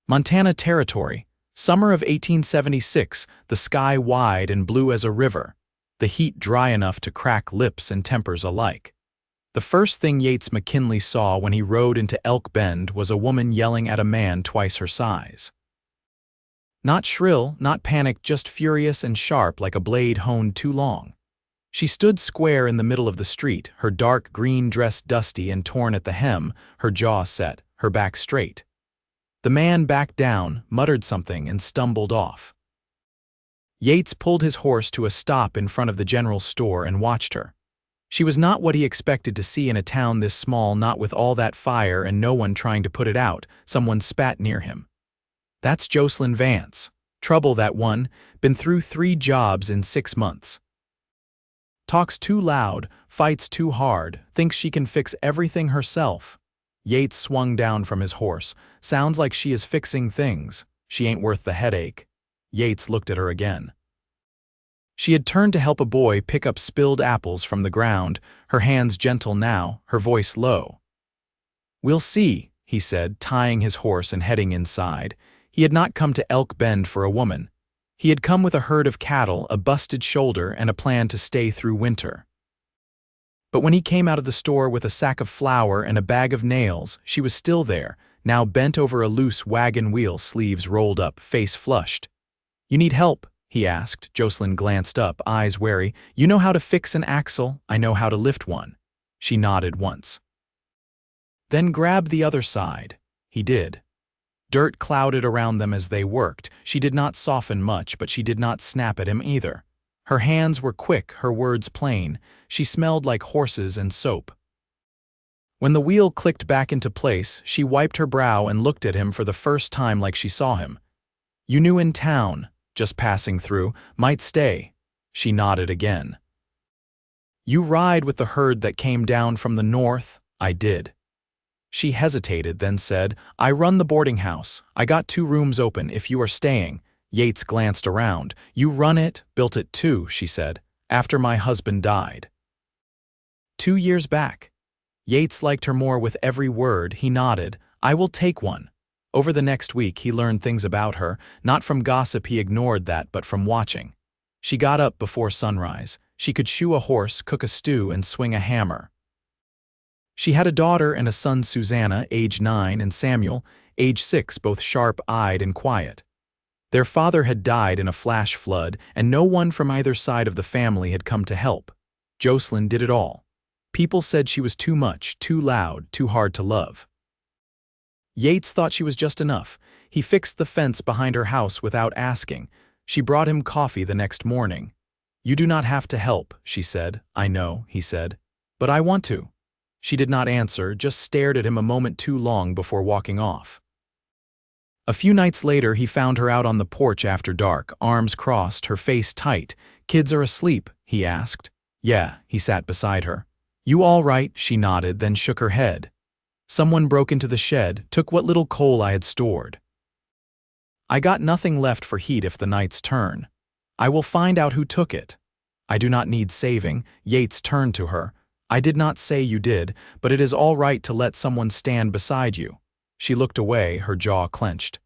Montana Territory, summer of 1876, the sky wide and blue as a river, the heat dry enough to crack lips and tempers alike. The first thing Yates McKinley saw when he rode into Elkbend was a woman yelling at a man twice her size. Not shrill, not panicked, just furious and sharp like a blade honed too long. She stood square in the middle of the street, her dark green dress dusty and torn at the hem, her jaw set, her back straight. The man backed down, muttered something, and stumbled off. Yates pulled his horse to a stop in front of the general store and watched her. She was not what he expected to see in a town this small, not with all that fire and no one trying to put it out. Someone spat near him. That's Joselyn Vance. Trouble, that one. Been through 3 jobs in 6 months. Talks too loud, fights too hard, thinks she can fix everything herself. Yates swung down from his horse. Sounds like she is fixing things. She ain't worth the headache. Yates looked at her again. She had turned to help a boy pick up spilled apples from the ground, her hands gentle now, her voice low. "We'll see," he said, tying his horse and heading inside. He had not come to Elkbend for a woman. He had come with a herd of cattle, a busted shoulder, and a plan to stay through winter. But when he came out of the store with a sack of flour and a bag of nails, she was still there, now bent over a loose wagon wheel, sleeves rolled up, face flushed. "You need help?" he asked. Joselyn glanced up, eyes wary. "You know how to fix an axle? I know how to lift one." She nodded once. "Then grab the other side." He did. Dirt clouded around them as they worked. She did not soften much, but she did not snap at him either. Her hands were quick, her words plain. She smelled like horses and soap. When the wheel clicked back into place, she wiped her brow and looked at him for the first time like she saw him. "You knew in town, just passing through, might stay." She nodded again. "You ride with the herd that came down from the north?" "I did." She hesitated, then said, "I run the boarding house. I got 2 rooms open if you are staying." Yates glanced around. "You run it, built it too," she said, "after my husband died." 2 years back. Yates liked her more with every word. He nodded. "I will take one." Over the next week he learned things about her, not from gossip, he ignored that, but from watching. She got up before sunrise. She could shoe a horse, cook a stew, and swing a hammer. She had a daughter and a son, Susanna, age 9, and Samuel, age 6, both sharp-eyed and quiet. Their father had died in a flash flood, and no one from either side of the family had come to help. Joselyn did it all. People said she was too much, too loud, too hard to love. Yates thought she was just enough. He fixed the fence behind her house without asking. She brought him coffee the next morning. "You do not have to help," she said. "I know," he said. "But I want to." She did not answer, just stared at him a moment too long before walking off. A few nights later he found her out on the porch after dark, arms crossed, her face tight. "Kids are asleep?" he asked. "Yeah." He sat beside her. "You all right?" She nodded, then shook her head. "Someone broke into the shed, took what little coal I had stored. I got nothing left for heat if the nights turn. I will find out who took it. I do not need saving." Yates turned to her. "I did not say you did, but it is all right to let someone stand beside you." She looked away, her jaw clenched.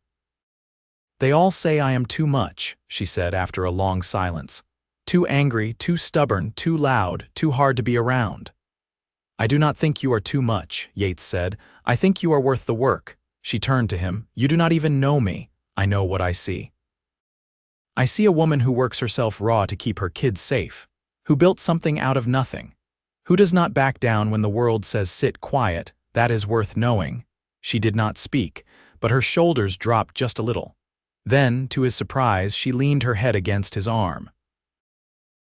"They all say I am too much," she said after a long silence. "Too angry, too stubborn, too loud, too hard to be around." "I do not think you are too much," Yates said. "I think you are worth the work." She turned to him. "You do not even know me. I know what I see. I see a woman who works herself raw to keep her kids safe, who built something out of nothing, who does not back down when the world says sit quiet. That is worth knowing." She did not speak, but her shoulders dropped just a little. Then, to his surprise, she leaned her head against his arm.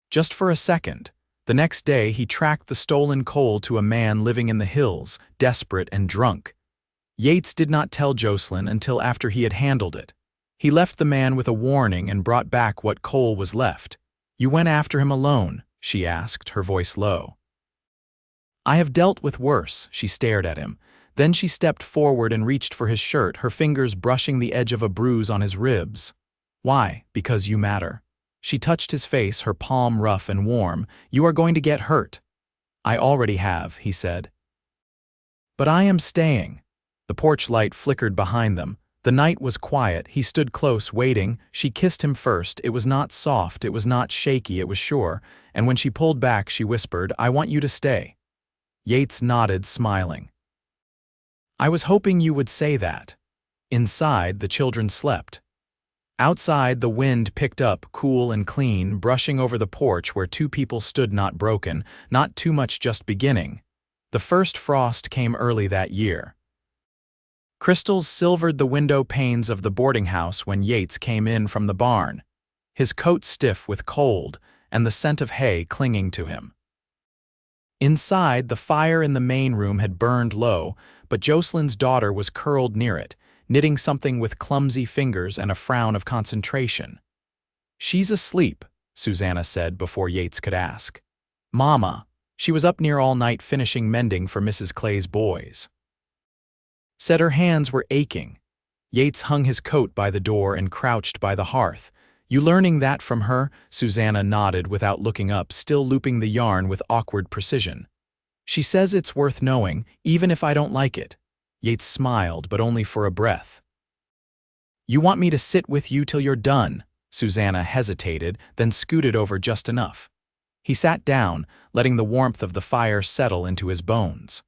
Just for a second. The next day he tracked the stolen coal to a man living in the hills, desperate and drunk. Yates did not tell Joselyn until after he had handled it. He left the man with a warning and brought back what coal was left. "You went after him alone?" she asked, her voice low. "I have dealt with worse." She stared at him. Then she stepped forward and reached for his shirt, her fingers brushing the edge of a bruise on his ribs. "Why?" "Because you matter." She touched his face, her palm rough and warm. "You are going to get hurt." "I already have," he said. "But I am staying." The porch light flickered behind them. The night was quiet. He stood close, waiting. She kissed him first. It was not soft, it was not shaky, it was sure, and when she pulled back, she whispered, "I want you to stay." Yates nodded, smiling. "I was hoping you would say that." Inside, the children slept. Outside, the wind picked up, cool and clean, brushing over the porch where two people stood, not broken, not too much, just beginning. The first frost came early that year. Crystals silvered the window panes of the boarding house when Yates came in from the barn, his coat stiff with cold and the scent of hay clinging to him. Inside, the fire in the main room had burned low, but Joselyn's daughter was curled near it, knitting something with clumsy fingers and a frown of concentration. "She's asleep," Susanna said before Yates could ask. "Mama, she was up near all night finishing mending for Mrs. Clay's boys." Said her hands were aching. Yates hung his coat by the door and crouched by the hearth. "You learning that from her?" Susanna nodded without looking up, still looping the yarn with awkward precision. "She says it's worth knowing, even if I don't like it." Yates smiled, but only for a breath. "You want me to sit with you till you're done?" Susanna hesitated, then scooted over just enough. He sat down, letting the warmth of the fire settle into his bones.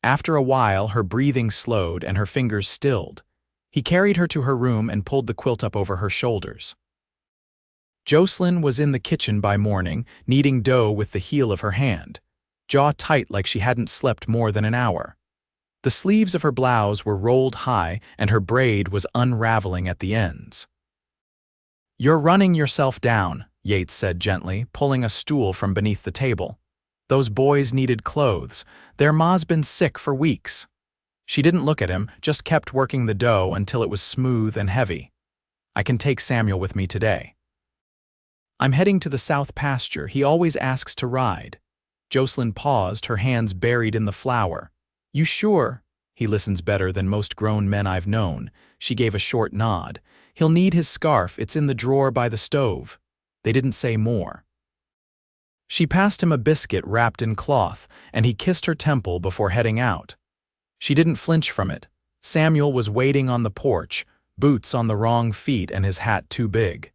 After a while, her breathing slowed and her fingers stilled. He carried her to her room and pulled the quilt up over her shoulders. Joselyn was in the kitchen by morning, kneading dough with the heel of her hand, jaw tight like she hadn't slept more than an hour. The sleeves of her blouse were rolled high and her braid was unraveling at the ends. "You're running yourself down," Yates said gently, pulling a stool from beneath the table. "Those boys needed clothes. Their ma's been sick for weeks." She didn't look at him, just kept working the dough until it was smooth and heavy. "I can take Samuel with me today. I'm heading to the south pasture. He always asks to ride." Joselyn paused, her hands buried in the flour. "You sure?" "He listens better than most grown men I've known." She gave a short nod. "He'll need his scarf. It's in the drawer by the stove." They didn't say more. She passed him a biscuit wrapped in cloth, and he kissed her temple before heading out. She didn't flinch from it. Samuel was waiting on the porch, boots on the wrong feet and his hat too big.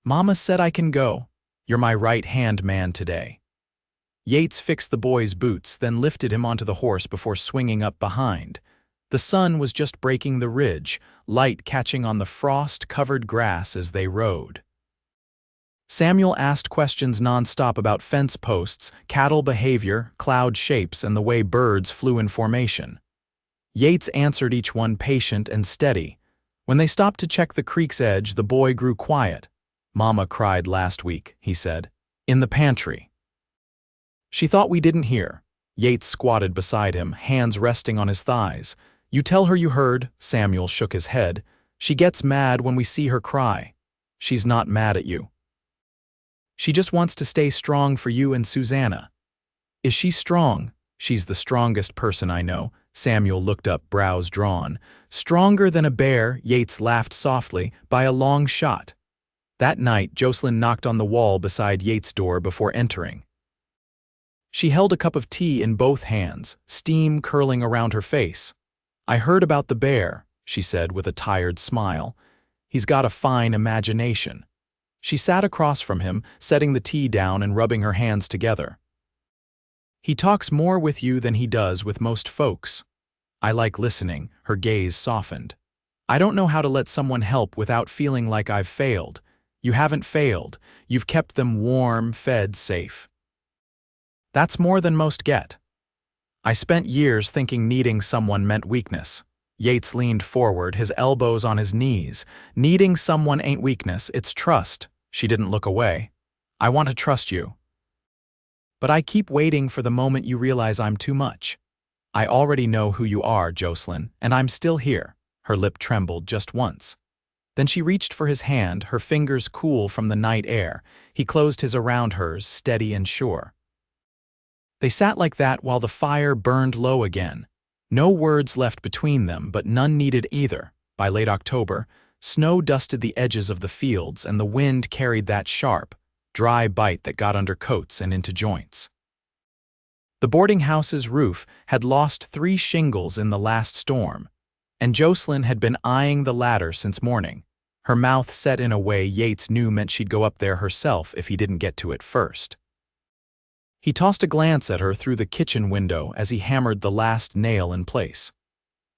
"Mama said I can go. You're my right-hand man today." Yates fixed the boy's boots, then lifted him onto the horse before swinging up behind. The sun was just breaking the ridge, light catching on the frost-covered grass as they rode. Samuel asked questions nonstop about fence posts, cattle behavior, cloud shapes, and the way birds flew in formation. Yates answered each one patient and steady. When they stopped to check the creek's edge, the boy grew quiet. "Mama cried last week," he said. "In the pantry." "She thought we didn't hear." Yates squatted beside him, hands resting on his thighs. "You tell her you heard." Samuel shook his head. "She gets mad when we see her cry." "She's not mad at you. She just wants to stay strong for you and Susanna." "Is she strong?" "She's the strongest person I know." Samuel looked up, brows drawn. "Stronger than a bear," Yates laughed softly, "by a long shot." That night, Joselyn knocked on the wall beside Yates' door before entering. She held a cup of tea in both hands, steam curling around her face. "I heard about the bear," she said with a tired smile. "He's got a fine imagination." She sat across from him, setting the tea down and rubbing her hands together. "He talks more with you than he does with most folks." "I like listening." Her gaze softened. "I don't know how to let someone help without feeling like I've failed." "You haven't failed. You've kept them warm, fed, safe. That's more than most get." "I spent years thinking needing someone meant weakness." Yates leaned forward, his elbows on his knees. "Needing someone ain't weakness, it's trust." She didn't look away. "I want to trust you. But I keep waiting for the moment you realize I'm too much." "I already know who you are, Joselyn, and I'm still here." Her lip trembled just once. Then she reached for his hand, her fingers cool from the night air. He closed his around hers, steady and sure. They sat like that while the fire burned low again. No words left between them, but none needed either. By late October, snow dusted the edges of the fields and the wind carried that sharp, dry bite that got under coats and into joints. The boarding house's roof had lost 3 shingles in the last storm. and Joselyn had been eyeing the ladder since morning, her mouth set in a way Yates knew meant she'd go up there herself if he didn't get to it first. He tossed a glance at her through the kitchen window as he hammered the last nail in place.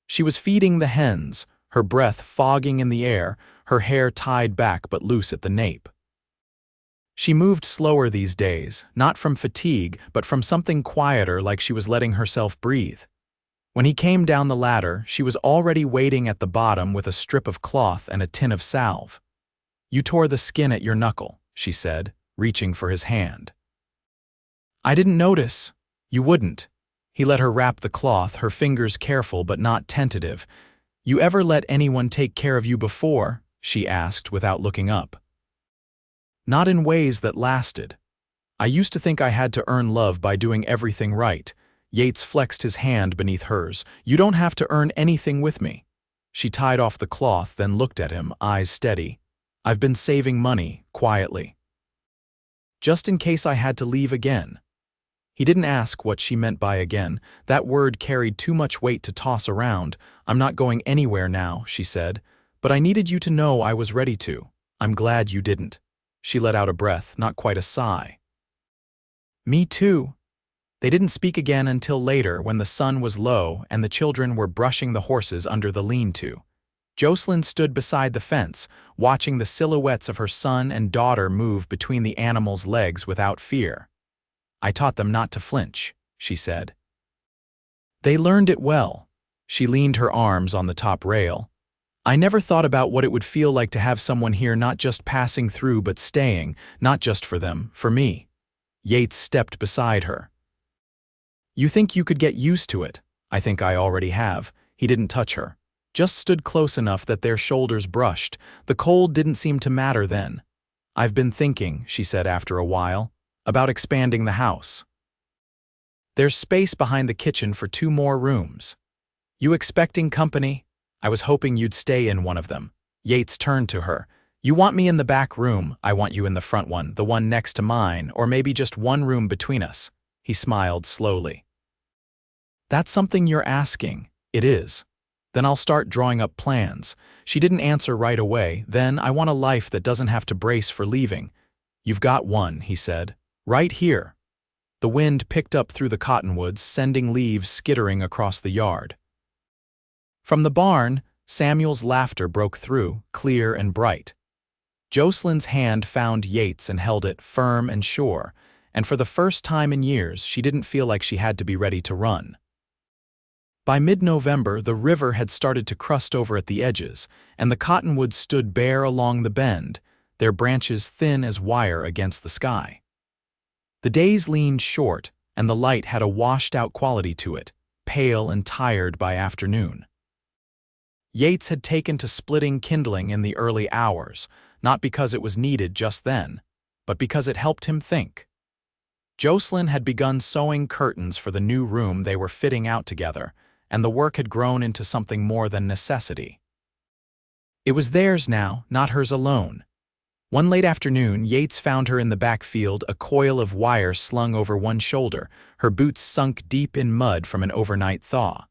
She was feeding the hens, her breath fogging in the air, her hair tied back but loose at the nape. She moved slower these days, not from fatigue, but from something quieter, like she was letting herself breathe. When he came down the ladder, she was already waiting at the bottom with a strip of cloth and a tin of salve. "You tore the skin at your knuckle," she said, reaching for his hand. "I didn't notice." "You wouldn't." He let her wrap the cloth, her fingers careful but not tentative. "You ever let anyone take care of you before?" she asked without looking up. "Not in ways that lasted. I used to think I had to earn love by doing everything right." Yates flexed his hand beneath hers. "You don't have to earn anything with me." She tied off the cloth, then looked at him, eyes steady. "I've been saving money, quietly. Just in case I had to leave again." He didn't ask what she meant by again. That word carried too much weight to toss around. "I'm not going anywhere now," she said. "But I needed you to know I was ready to. I'm glad you didn't." She let out a breath, not quite a sigh. "Me too." They didn't speak again until later, when the sun was low and the children were brushing the horses under the lean-to. Joselyn stood beside the fence, watching the silhouettes of her son and daughter move between the animals' legs without fear. "I taught them not to flinch," she said. "They learned it well." She leaned her arms on the top rail. "I never thought about what it would feel like to have someone here, not just passing through but staying, not just for them, for me." Yates stepped beside her. "You think you could get used to it?" "I think I already have." He didn't touch her, just stood close enough that their shoulders brushed. The cold didn't seem to matter then. "I've been thinking," she said after a while, "about expanding the house. There's space behind the kitchen for 2 more rooms." "You expecting company?" "I was hoping you'd stay in one of them." Yates turned to her. "You want me in the back room? I want you in the front one, the one next to mine, or maybe just one room between us." He smiled slowly. "That's something you're asking." "It is." "Then I'll start drawing up plans." She didn't answer right away. "Then I want a life that doesn't have to brace for leaving." "You've got one," he said. "Right here." The wind picked up through the cottonwoods, sending leaves skittering across the yard. From the barn, Samuel's laughter broke through, clear and bright. Joselyn's hand found Yates and held it firm and sure, and for the first time in years she didn't feel like she had to be ready to run. By mid-November, the river had started to crust over at the edges, and the cottonwoods stood bare along the bend, their branches thin as wire against the sky. The days leaned short, and the light had a washed-out quality to it, pale and tired by afternoon. Yates had taken to splitting kindling in the early hours, not because it was needed just then, but because it helped him think. Joselyn had begun sewing curtains for the new room they were fitting out together, and the work had grown into something more than necessity. It was theirs now, not hers alone. One late afternoon, Yates found her in the back field, a coil of wire slung over one shoulder, her boots sunk deep in mud from an overnight thaw.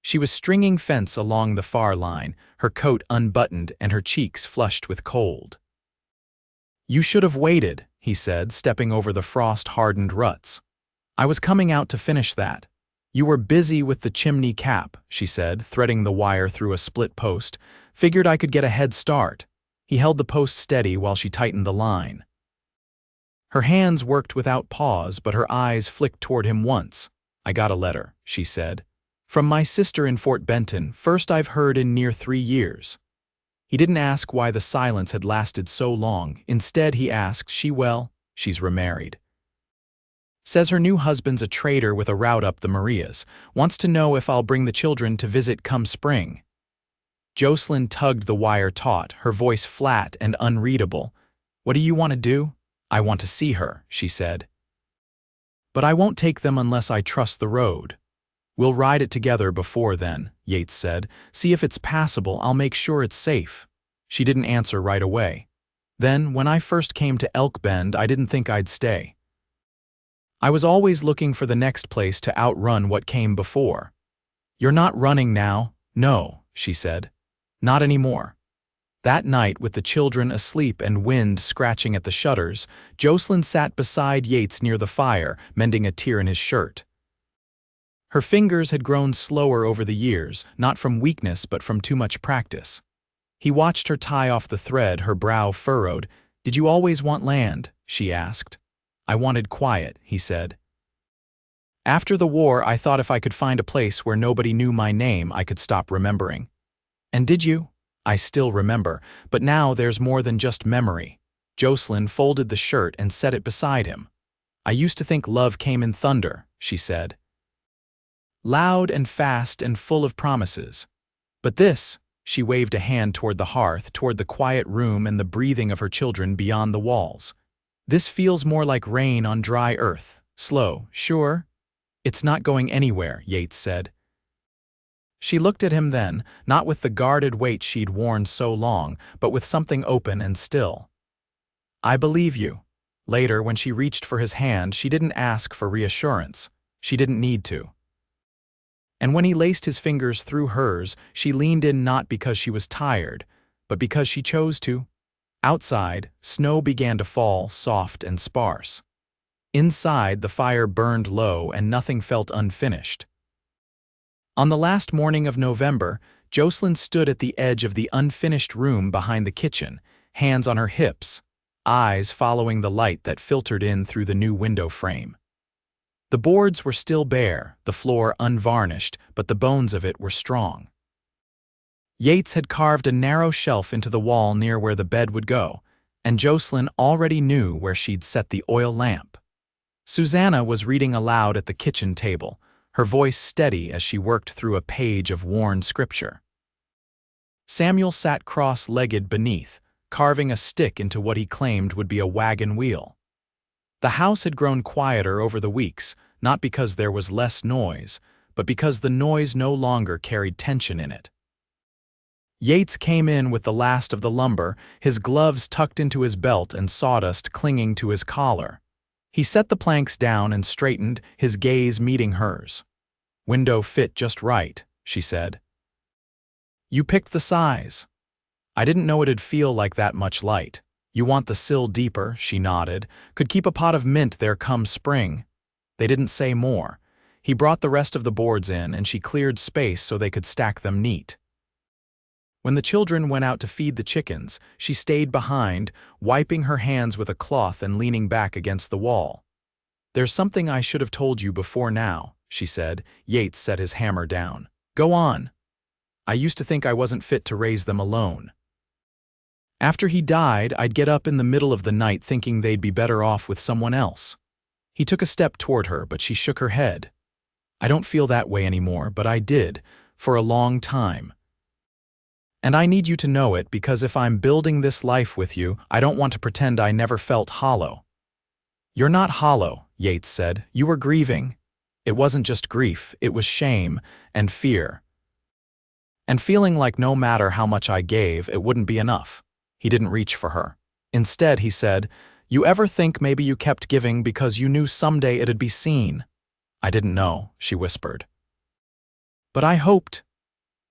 She was stringing fence along the far line, her coat unbuttoned and her cheeks flushed with cold. "You should have waited," he said, stepping over the frost-hardened ruts. "I was coming out to finish that." "You were busy with the chimney cap," she said, threading the wire through a split post. "Figured I could get a head start." He held the post steady while she tightened the line. Her hands worked without pause, but her eyes flicked toward him once. "I got a letter," she said. "From my sister in Fort Benton, first I've heard in near 3 years." He didn't ask why the silence had lasted so long. Instead, he asked, "She well?" "She's remarried. Says her new husband's a trader with a route up the Marias. Wants to know if I'll bring the children to visit come spring." Joselyn tugged the wire taut, her voice flat and unreadable. "What do you want to do?" "I want to see her," she said. "But I won't take them unless I trust the road." "We'll ride it together before then," Yates said. "See if it's passable. I'll make sure it's safe." She didn't answer right away. "Then, when I first came to Elkbend, I didn't think I'd stay. I was always looking for the next place to outrun what came before." "You're not running now." "No." she said. Not anymore. That night, with the children asleep and wind scratching at the shutters, Joselyn sat beside Yates near the fire, mending a tear in his shirt. Her fingers had grown slower over the years, not from weakness but from too much practice. He watched her tie off the thread, her brow furrowed. "Did you always want land?" she asked. "I wanted quiet," he said. "After the war, I thought if I could find a place where nobody knew my name, I could stop remembering." "And did you?" "I still remember, but now there's more than just memory." Joselyn folded the shirt and set it beside him. "I used to think love came in thunder," she said. "Loud and fast and full of promises. But this," she waved a hand toward the hearth, toward the quiet room and the breathing of her children beyond the walls. "This feels more like rain on dry earth. Slow, sure?" "It's not going anywhere," Yates said. She looked at him then, not with the guarded weight she'd worn so long, but with something open and still. "I believe you." Later, when she reached for his hand, she didn't ask for reassurance. She didn't need to. And when he laced his fingers through hers, she leaned in not because she was tired, but because she chose to. Outside, snow began to fall, soft and sparse. Inside, the fire burned low and nothing felt unfinished. On the last morning of November, Joselyn stood at the edge of the unfinished room behind the kitchen, hands on her hips, eyes following the light that filtered in through the new window frame. The boards were still bare, the floor unvarnished, but the bones of it were strong. Yates had carved a narrow shelf into the wall near where the bed would go, and Joselyn already knew where she'd set the oil lamp. Susanna was reading aloud at the kitchen table, her voice steady as she worked through a page of worn scripture. Samuel sat cross-legged beneath, carving a stick into what he claimed would be a wagon wheel. The house had grown quieter over the weeks, not because there was less noise, but because the noise no longer carried tension in it. Yates came in with the last of the lumber, his gloves tucked into his belt and sawdust clinging to his collar. He set the planks down and straightened, his gaze meeting hers. "Window fit just right," she said. "You picked the size." "I didn't know it'd feel like that much light." "You want the sill deeper," she nodded. "Could keep a pot of mint there come spring." They didn't say more. He brought the rest of the boards in and she cleared space so they could stack them neat. When the children went out to feed the chickens, she stayed behind, wiping her hands with a cloth and leaning back against the wall. "There's something I should have told you before now," she said. Yates set his hammer down. "Go on." "I used to think I wasn't fit to raise them alone. After he died, I'd get up in the middle of the night thinking they'd be better off with someone else." He took a step toward her, but she shook her head. "I don't feel that way anymore, but I did, for a long time. And I need you to know it, because if I'm building this life with you, I don't want to pretend I never felt hollow." "You're not hollow," Yates said. "You were grieving. It wasn't just grief, it was shame and fear. And feeling like no matter how much I gave, it wouldn't be enough." He didn't reach for her. Instead, he said, "You ever think maybe you kept giving because you knew someday it'd be seen?" "I didn't know," she whispered. "But I hoped."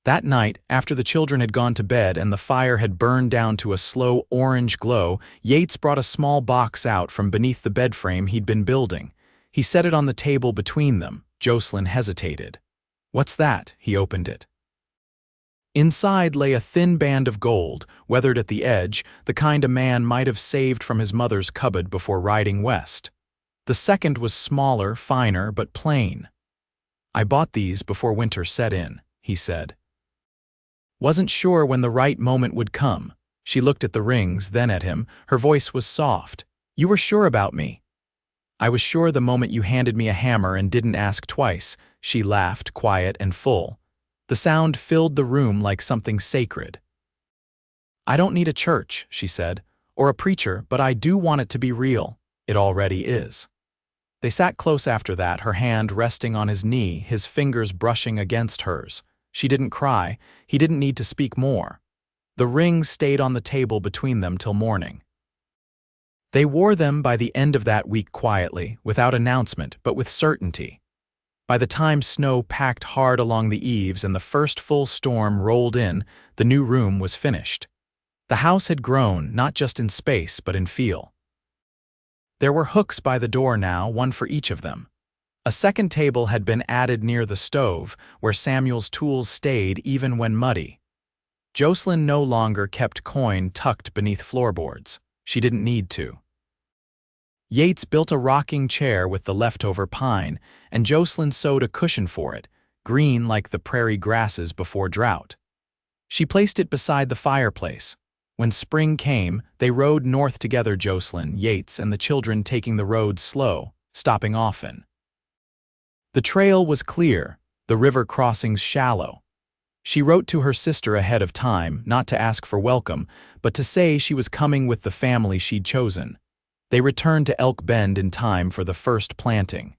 That night, after the children had gone to bed and the fire had burned down to a slow orange glow, Yates brought a small box out from beneath the bed frame he'd been building. He set it on the table between them. Joselyn hesitated. "What's that?" He opened it. Inside lay a thin band of gold, weathered at the edge, the kind a man might have saved from his mother's cupboard before riding west. The second was smaller, finer, but plain. "I bought these before winter set in," he said. "Wasn't sure when the right moment would come." She looked at the rings, then at him. Her voice was soft. "You were sure about me." "I was sure the moment you handed me a hammer and didn't ask twice." She laughed, quiet and full. The sound filled the room like something sacred. "I don't need a church," she said, "or a preacher, but I do want it to be real. It already is." They sat close after that, her hand resting on his knee, his fingers brushing against hers. She didn't cry. He didn't need to speak more. The rings stayed on the table between them till morning. They wore them by the end of that week quietly, without announcement, but with certainty. By the time snow packed hard along the eaves and the first full storm rolled in, the new room was finished. The house had grown, not just in space, but in feel. There were hooks by the door now, one for each of them. A second table had been added near the stove, where Samuel's tools stayed even when muddy. Joselyn no longer kept coin tucked beneath floorboards. She didn't need to. Yates built a rocking chair with the leftover pine, and Joselyn sewed a cushion for it, green like the prairie grasses before drought. She placed it beside the fireplace. When spring came, they rode north together, Joselyn, Yates, and the children taking the road slow, stopping often. The trail was clear, the river crossings shallow. She wrote to her sister ahead of time, not to ask for welcome, but to say she was coming with the family she'd chosen. They returned to Elkbend in time for the first planting.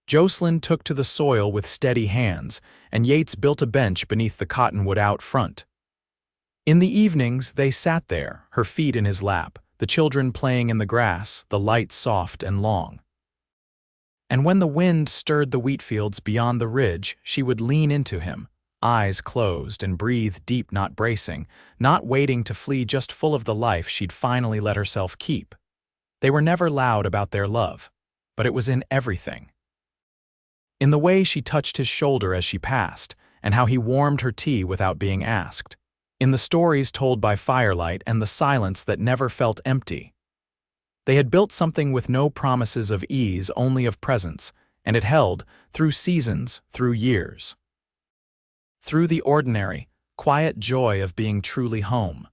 Joselyn took to the soil with steady hands, and Yates built a bench beneath the cottonwood out front. In the evenings, they sat there, her feet in his lap, the children playing in the grass, the light soft and long. And when the wind stirred the wheat fields beyond the ridge, she would lean into him, eyes closed, and breathe deep, not bracing, not waiting to flee, just full of the life she'd finally let herself keep. They were never loud about their love, but it was in everything. In the way she touched his shoulder as she passed, and how he warmed her tea without being asked. In the stories told by firelight and the silence that never felt empty. They had built something with no promises of ease, only of presence, and it held, through seasons, through years. Through the ordinary, quiet joy of being truly home.